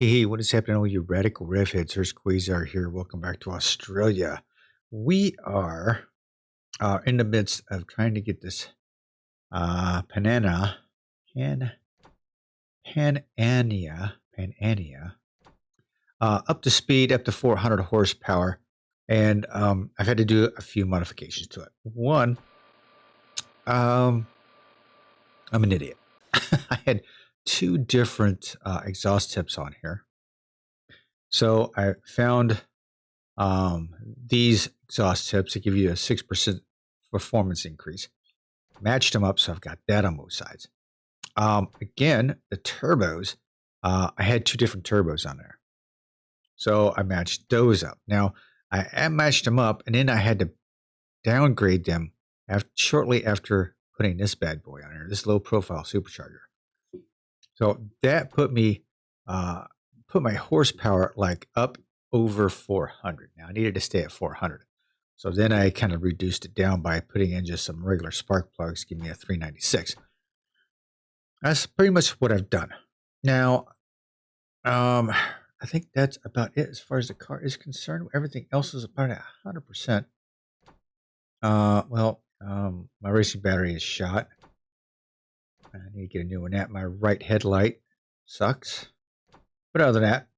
Hey, what is happening, all you radical Revheads? Here's Quayzar here. Welcome back to Australia. We are in the midst of trying to get this Panania, Panania up to speed, up to 400 horsepower. And I've had to do a few modifications to it. One, I'm an idiot. I had two different exhaust tips on here. So I found these exhaust tips to give you a 6% performance increase. Matched them up, so I've got that on both sides. Again, the turbos, I had two different turbos on there. So I matched those up. Now, I matched them up, and then I had to downgrade them shortly after putting this bad boy on there, this low-profile supercharger. So that put me, put my horsepower like up over 400. Now I needed to stay at 400. So then I kind of reduced it down by putting in just some regular spark plugs, give me a 396. That's pretty much what I've done. Now, I think that's about it as far as the car is concerned. Everything else is about 100%. My racing battery is shot. I need to get a new one. My right headlight sucks. But other than that,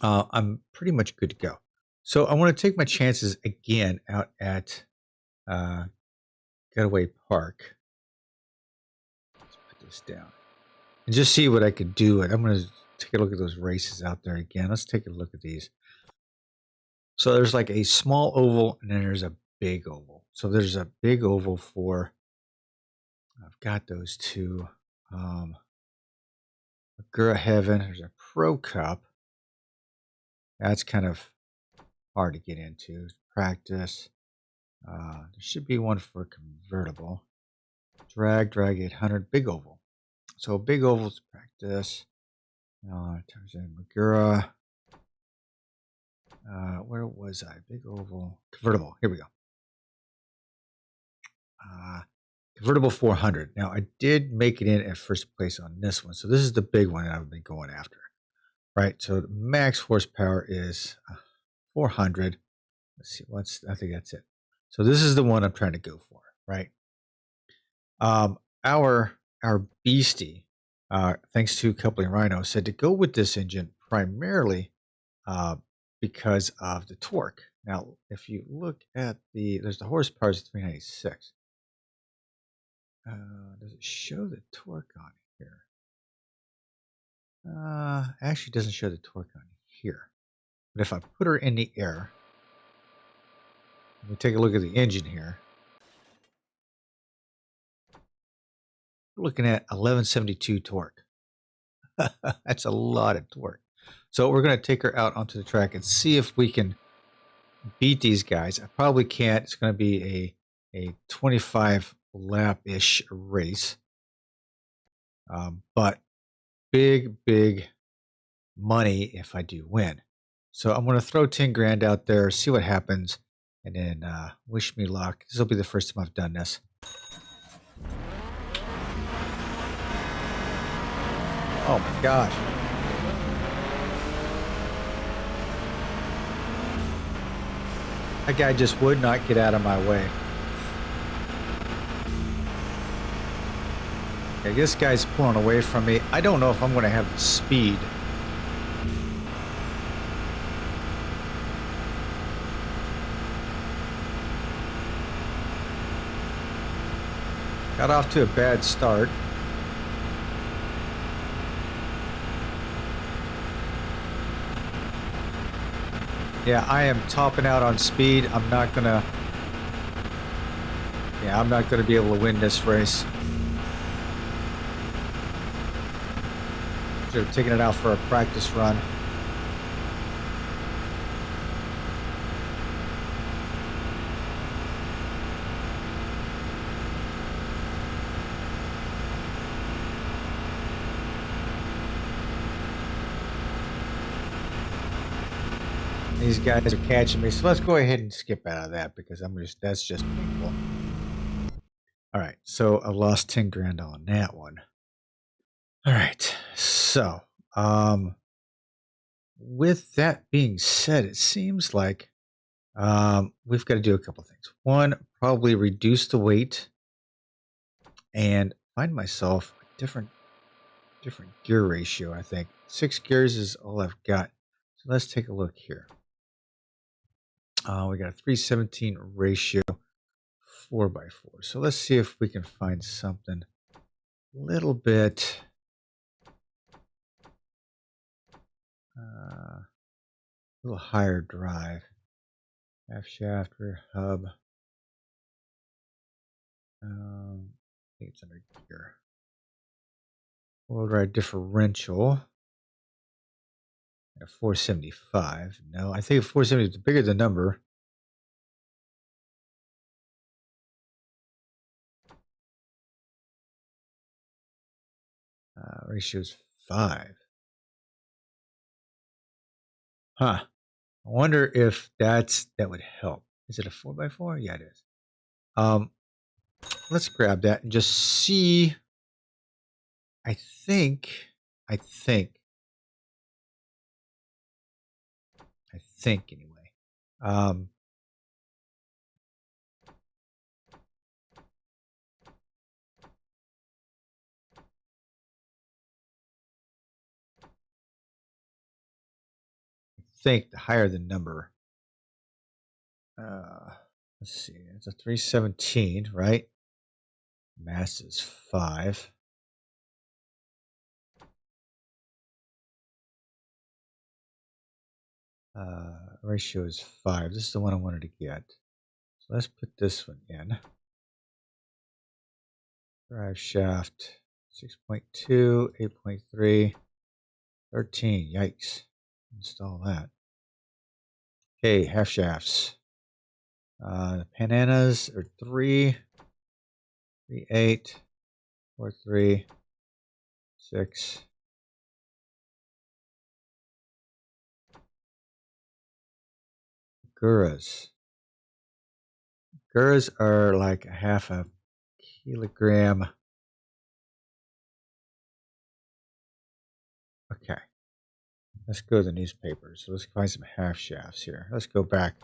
I'm pretty much good to go. So I want to take my chances again out at Getaway Park. Let's put this down and just see what I could do. And I'm going to take a look at those races out there again. Let's take a look at these. So there's like a small oval and then there's a big oval. So there's a big oval for, I've got those two. Gura Heaven, there's a Pro Cup. That's kind of hard to get into. Practice. There should be one for convertible. Drag 800, big oval. So big oval's practice. Tarzan Magura. Where was I? Big oval. Convertible. Here we go. Convertible 400. Now, I did make it in at first place on this one. So this is the big one that I've been going after. Right? So the max horsepower is 400. Let's see. I think that's it. So this is the one I'm trying to go for. Right? Our beastie, thanks to Coupling Rhino, said to go with this engine primarily because of the torque. Now, if you look at there's the horsepower is 396. Does it show the torque on here? Actually doesn't show the torque on here. But if I put her in the air, let me take a look at the engine here. We're looking at 1172 torque. That's a lot of torque. So we're going to take her out onto the track and see if we can beat these guys. I probably can't. It's going to be a 25 lap-ish race. But big money if I do win. So I'm going to throw 10 grand out there, see what happens, and then wish me luck. This will be the first time I've done this. Oh my gosh. That guy just would not get out of my way. Okay, this guy's pulling away from me. I don't know if I'm going to have the speed. Got off to a bad start. Yeah, I am topping out on speed. I'm not going to be able to win this race. Should have taken it out for a practice run. These guys are catching me, so let's go ahead and skip out of that because that's just painful. All right, so I lost 10 grand on that one. All right, so with that being said, it seems like we've got to do a couple things. One, probably reduce the weight and find myself a different gear ratio. I think 6 gears is all I've got. So let's take a look here. We got a 317 ratio, 4x4. So let's see if we can find something a little bit a little higher drive. Half shaft, rear hub. I think it's under gear. Full drive differential. At 475. No, I think 470 is bigger the number. Ratio is 5. Huh. I wonder if that would help. Is it a 4x4? Yeah, it is. Let's grab that and just see. I think anyway. I think the higher the number. Let's see. It's a 317, right? Mass is 5. Ratio is 5. This is the one I wanted to get. So let's put this one in. Drive shaft 6.2, 8.3, 13. Yikes. Install that. Okay, half shafts. The Pananas are 3, 3, 8, 4, 3, 6. Guras. Guras are like a half a kilogram. Okay. Let's go to the newspapers. So let's find some half shafts here. Let's go back.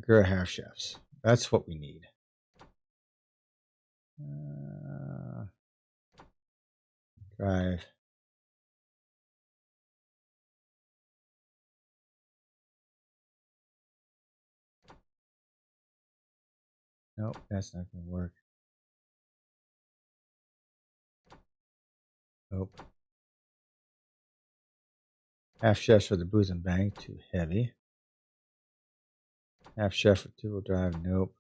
Gura half shafts. That's what we need. Drive. Nope, that's not going to work. Nope. Half shafts for the boost and bang, too heavy. Half shaft for two-wheel drive, nope.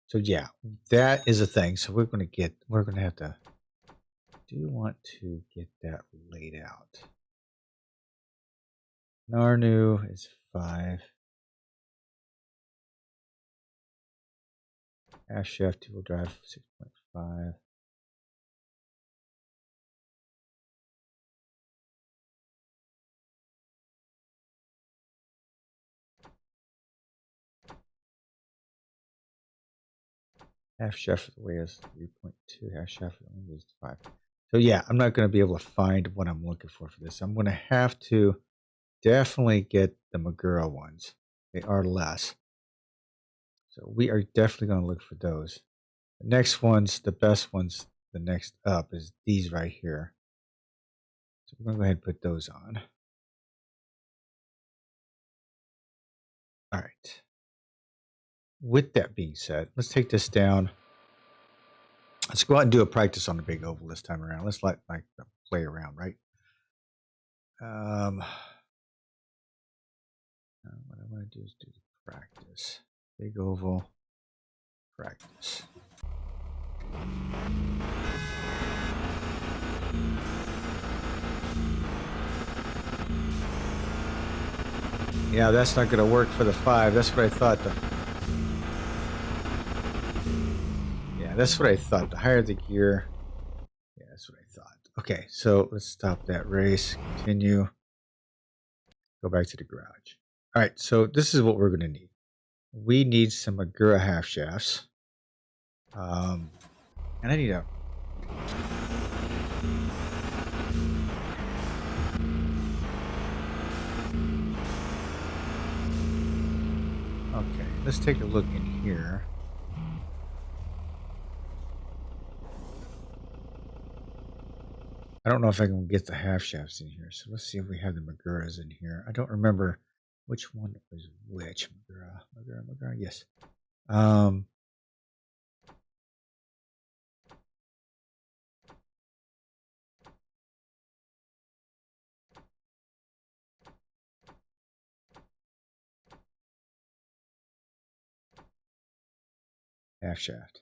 So yeah, that is a thing. So we're going to have to, do want to get that laid out. Narnu is 5. Half shaft, two-wheel drive, 6.5. Half shaft for the way is 3.2. Half shaft for the wing is 5. So yeah, I'm not going to be able to find what I'm looking for this. I'm going to have to definitely get the Magura ones. They are less. So we are definitely going to look for those. The next ones, the best ones, the next up is these right here. So we're going to go ahead and put those on. All right. With that being said, let's take this down. Let's go out and do a practice on the big oval this time around. Let's like play around, right? What I want to do is do the practice. Big oval practice. Yeah, that's not going to work for the 5. That's what I thought. Yeah, that's what I thought. The higher the gear. Yeah, that's what I thought. Okay, so let's stop that race. Continue. Go back to the garage. All right, so this is what we're going to need. We need some Magura half shafts. And I need a... let's take a look in here. I don't know if I can get the half shafts in here, so let's see if we have the Maguras in here. I don't remember which one was which. Magura, yes. Half shaft.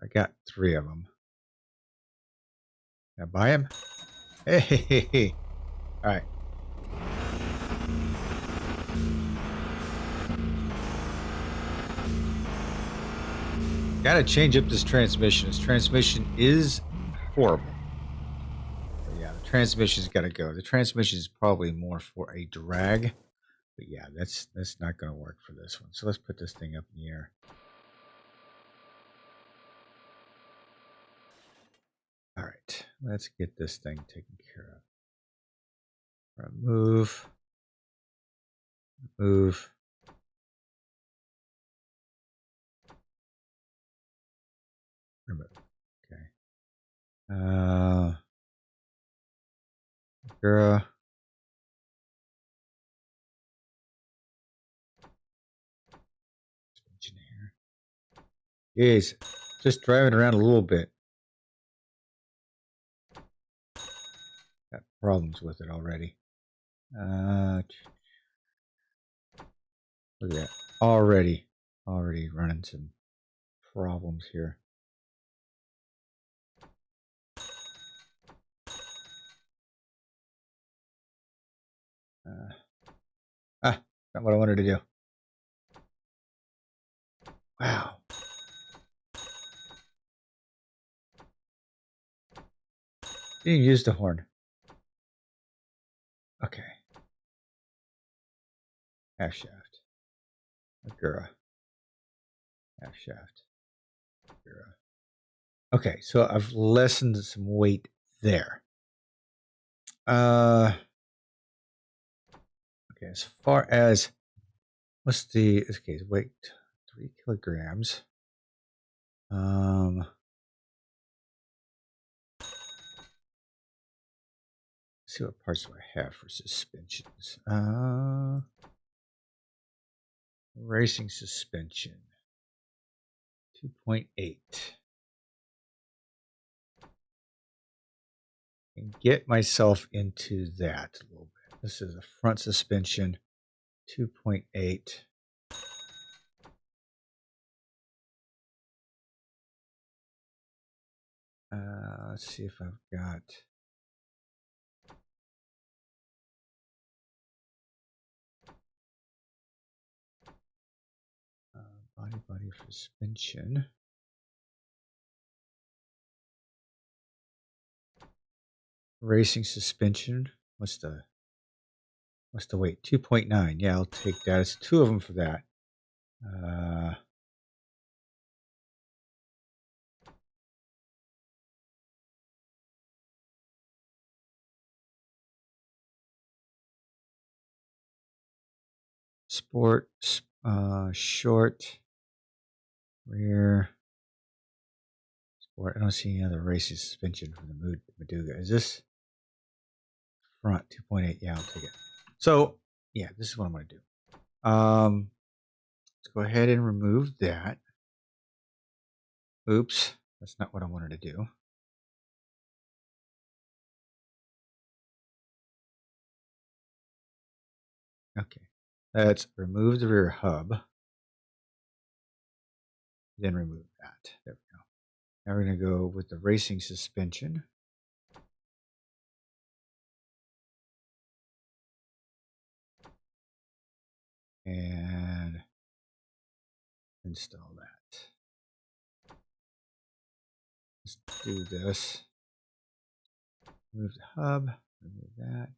I got 3 of them. Can I buy them? Hey. All right. Gotta change up this transmission. This transmission is horrible. But yeah, the transmission's gotta go. The transmission is probably more for a drag. But yeah, that's not gonna work for this one. So let's put this thing up in the air. All right, let's get this thing taken care of. Remove. Remove. Okay. Girl. Jeez, just driving around a little bit. Got problems with it already. Look at that. Already running some problems here. Not what I wanted to do. Wow. Didn't use the horn. Okay. Half shaft. Magura. Half shaft. Magura. Okay, so I've lessened some weight there. Okay, as far as what's the weight? 3 kilograms. Let's see what parts do I have for suspensions. Racing suspension. 2.8. And get myself into that a little bit. This is a front suspension. 2.8. Let's see if I've got body suspension. Racing suspension. What's the weight? 2.9. Yeah, I'll take that. It's 2 of them for that. Sport, short, rear, sport. I don't see any other racing suspension for the Maduga. Is this front 2.8? Yeah, I'll take it. So yeah, this is what I'm going to do. Let's go ahead and remove that. Oops, that's not what I wanted to do. Okay, let's remove the rear hub. Then remove that. There we go. Now we're going to go with the racing suspension. And install that. Let's do this. Remove the hub. Remove that.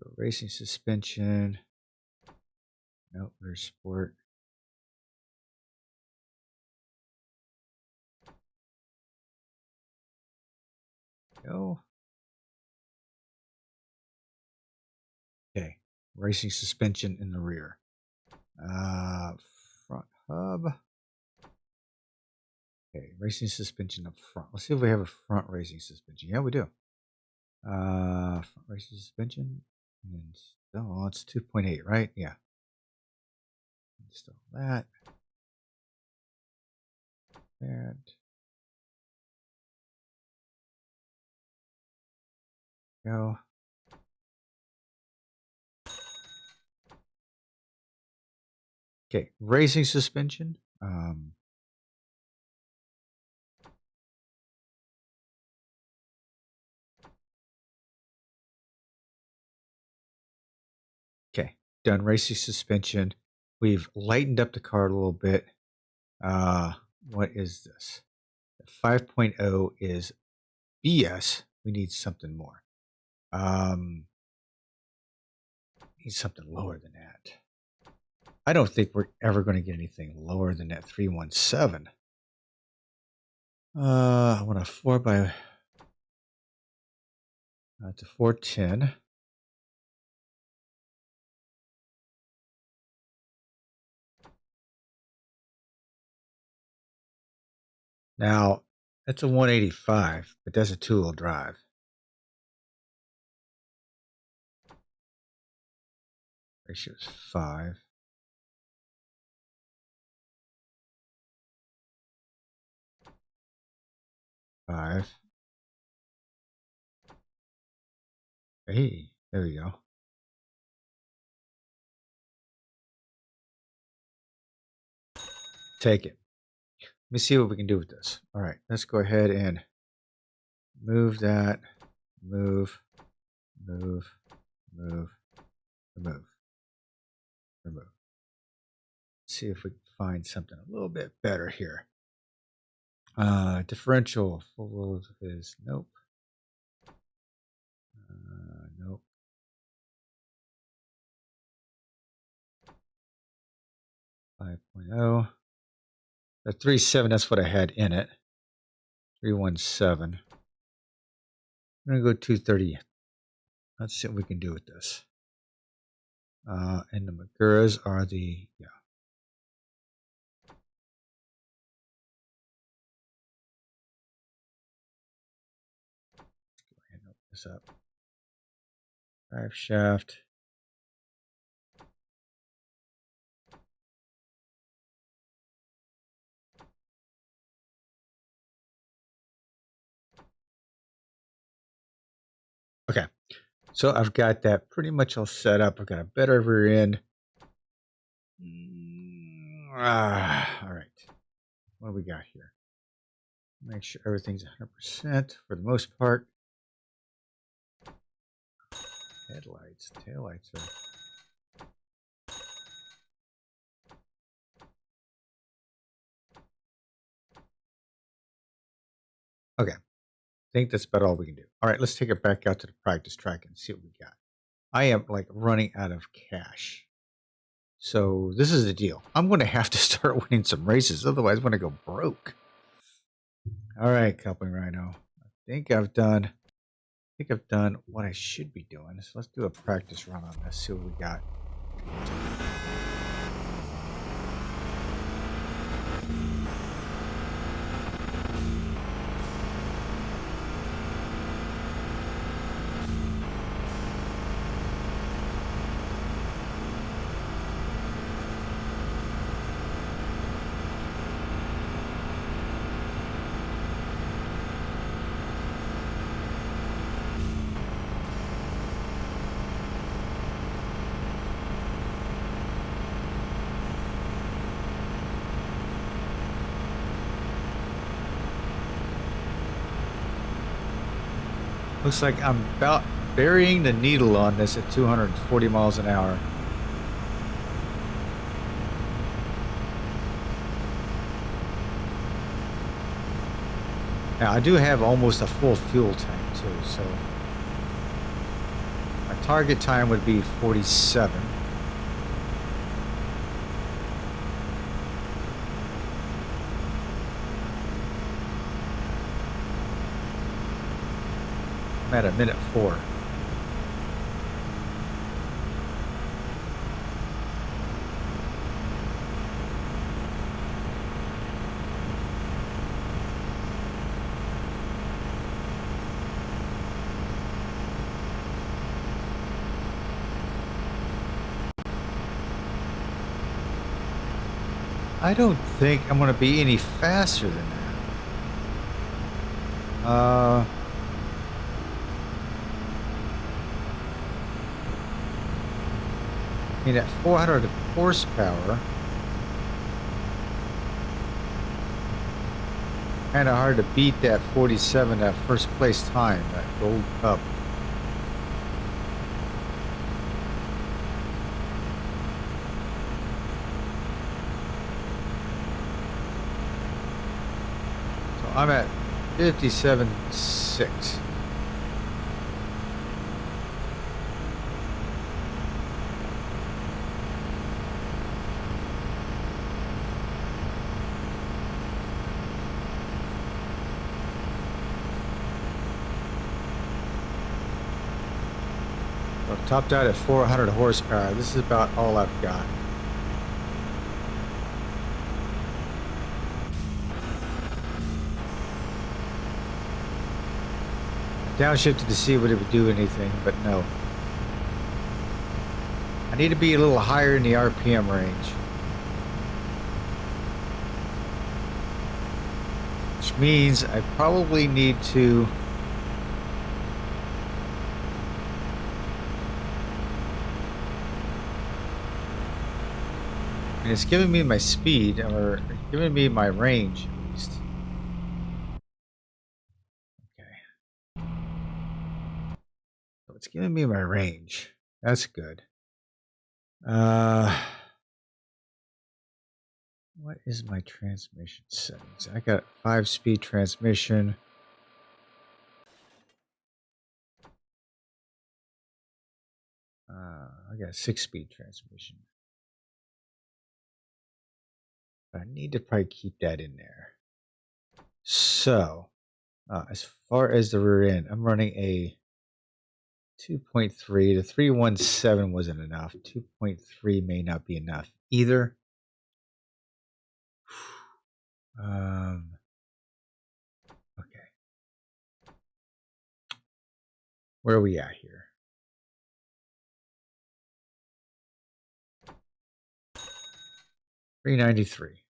Go racing suspension. Nope, rear sport. Go. Okay, Racing suspension in the rear. Front hub. Okay, racing suspension up front. Let's see if we have a front racing suspension. Yeah, we do. Front racing suspension. And oh, it's 2.8, right? Yeah. Install that. That. Go. Okay, racing suspension. Okay, done racing suspension. We've lightened up the car a little bit. What is this? 5.0 is BS. We need something more. Need something lower than that. I don't think we're ever going to get anything lower than that 317. I want a 4 by to 410. Now, that's a 185, but that's a two-wheel drive. Ratio is 5. Hey, there we go. Take it. Let me see what we can do with this. All right, let's go ahead and move that. Move. Remove. See if we can find something a little bit better here. Differential full is nope. Nope. 5.0. The 3.7, that's what I had in it. 317. I'm going to go 230. Let's see what we can do with this. And the Maguras are the, yeah. Let's go ahead and open this up. Drive shaft. Okay, so I've got that pretty much all set up. I've got a better rear end. All right, what do we got here? Make sure everything's 100% for the most part. Headlights, taillights are... Okay, I think that's about all we can do. All right, let's take it back out to the practice track and see what we got. I am like running out of cash. So this is the deal. I'm going to have to start winning some races. Otherwise, I'm going to go broke. All right, coupling rhino. I think I've done what I should be doing. So let's do a practice run on this. See what we got. Looks like I'm about burying the needle on this at 240 miles an hour. Now I do have almost a full fuel tank too, so my target time would be 47. I'm at a minute 4. I don't think I'm going to be any faster than that. I mean, at 400 horsepower, kind of hard to beat that 47, that first place time, that gold cup. So I'm at 57.6. Topped out at 400 horsepower. This is about all I've got. Downshifted to see would it would do anything, but no. I need to be a little higher in the RPM range. Which means I probably need to and it's giving me my speed, or giving me my range, at least. Okay. So it's giving me my range. That's good. What is my transmission settings? I got 5-speed transmission. I got a 6-speed transmission. I need to probably keep that in there. So, as far as the rear end, I'm running a 2.3. The 317 wasn't enough. 2.3 may not be enough either. Okay. Where are we at here? 393.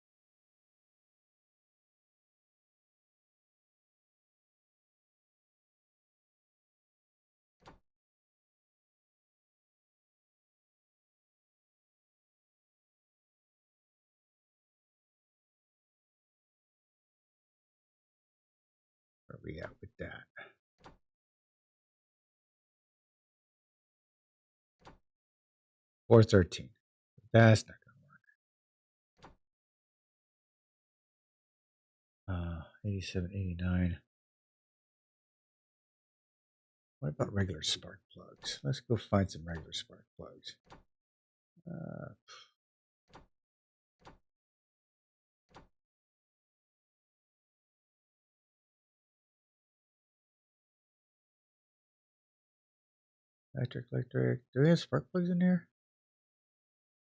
Where are we at with that? 413. That's not gonna work. 87, 89. What about regular spark plugs? Let's go find some regular spark plugs. Electric. Do we have spark plugs in here?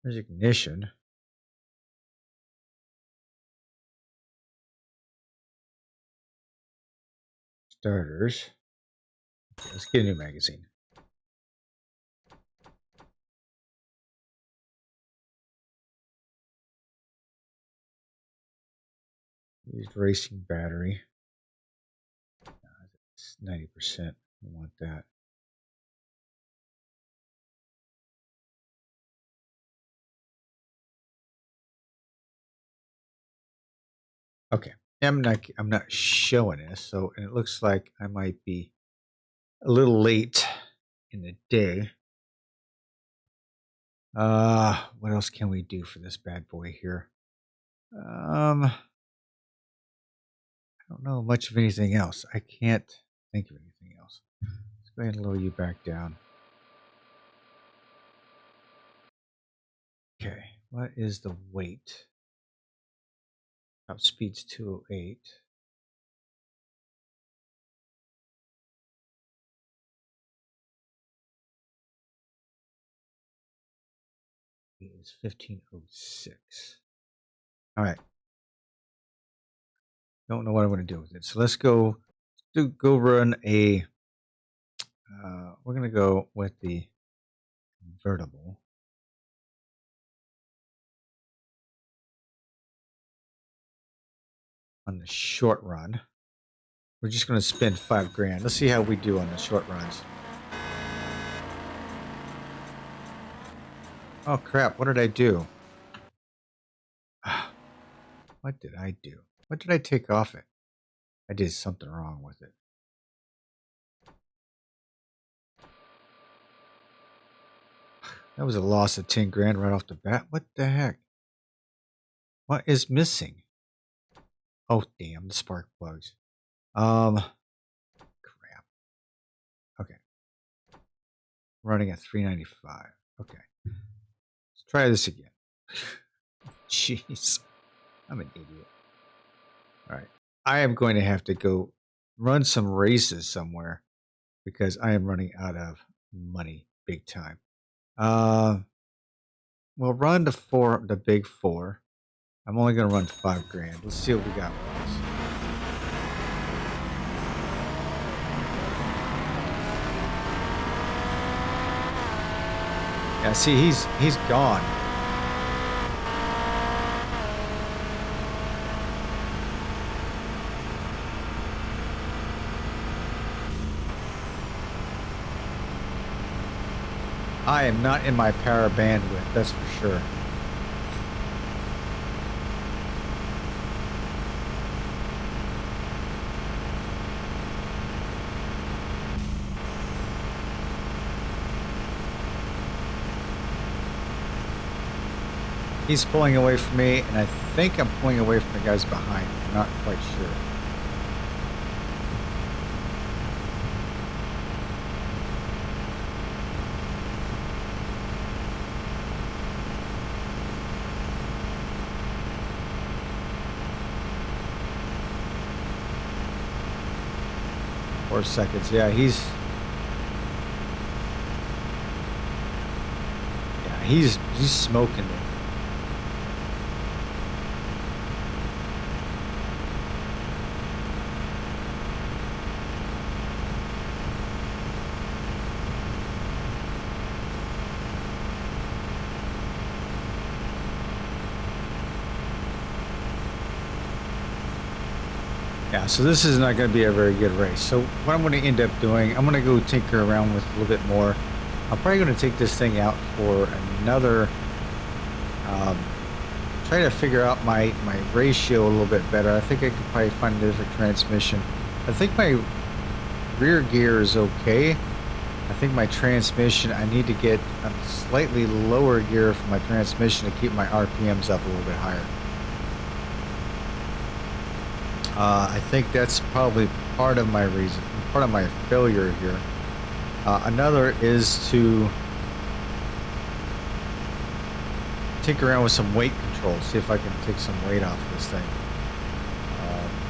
There's ignition. Starters. Okay, let's get a new magazine. Used racing battery. It's 90%. I want that. Okay. I'm not showing this, so and it looks like I might be a little late in the day. What else can we do for this bad boy here? I don't know much of anything else. I can't think of anything else. Let's go ahead and lower you back down. Okay, what is the weight? Top speed's 208. It is 1506. All right. Don't know what I'm going to do with it. So let's go run a. We're going to go with the convertible. on the short run. We're just going to spend $5,000. Let's see how we do on the short runs. Oh crap, what did I do? What did I do? What did I take off it? I did something wrong with it. That was a loss of $10,000 right off the bat. What the heck? What is missing? Oh damn, the spark plugs. Crap. Okay. Running at 395. Okay. Let's try this again. Jeez. I'm an idiot. All right. I am going to have to go run some races somewhere because I am running out of money big time. We'll run the big four. I'm only going to run $5,000. Let's see what we got with this. Yeah, see, he's gone. I am not in my power bandwidth, that's for sure. He's pulling away from me, and I think I'm pulling away from the guys behind me. I'm not quite sure. Seconds. Yeah, he's smoking me. Yeah, so this is not going to be a very good race. So what I'm going to end up doing, I'm going to go tinker around with a little bit more. I'm probably going to take this thing out for another, try to figure out my ratio a little bit better. I think I could probably find a different transmission. I think my rear gear is okay. I think my transmission, I need to get a slightly lower gear for my transmission to keep my RPMs up a little bit higher. I think that's probably part of my reason, part of my failure here. Another is to tinker around with some weight control, see if I can take some weight off this thing.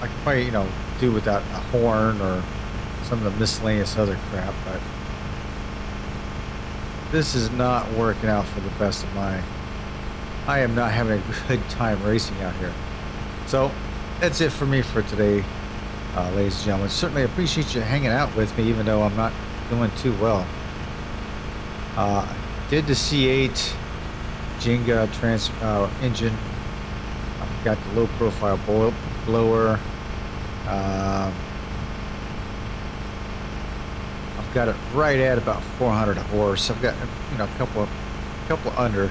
I can probably, do without a horn or some of the miscellaneous other crap, but this is not working out for the best of my... I am not having a good time racing out here. So that's it for me for today, ladies and gentlemen. Certainly appreciate you hanging out with me, even though I'm not doing too well. Did the C8 Jenga engine. I've got the low profile blower. I've got it right at about 400 horse. I've got a couple under.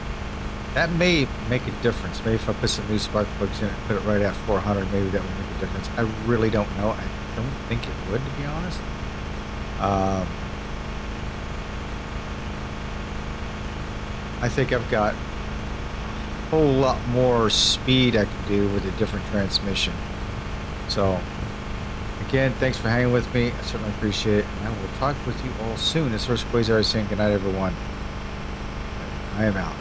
That may make a difference. Maybe if I put some new spark plugs in it, put it right at 400, maybe that would make a difference. I really don't know. I don't think it would, to be honest. I think I've got a whole lot more speed I can do with a different transmission. So, again, thanks for hanging with me. I certainly appreciate it. And I will talk with you all soon. This is Quayzar saying goodnight, everyone. I am out.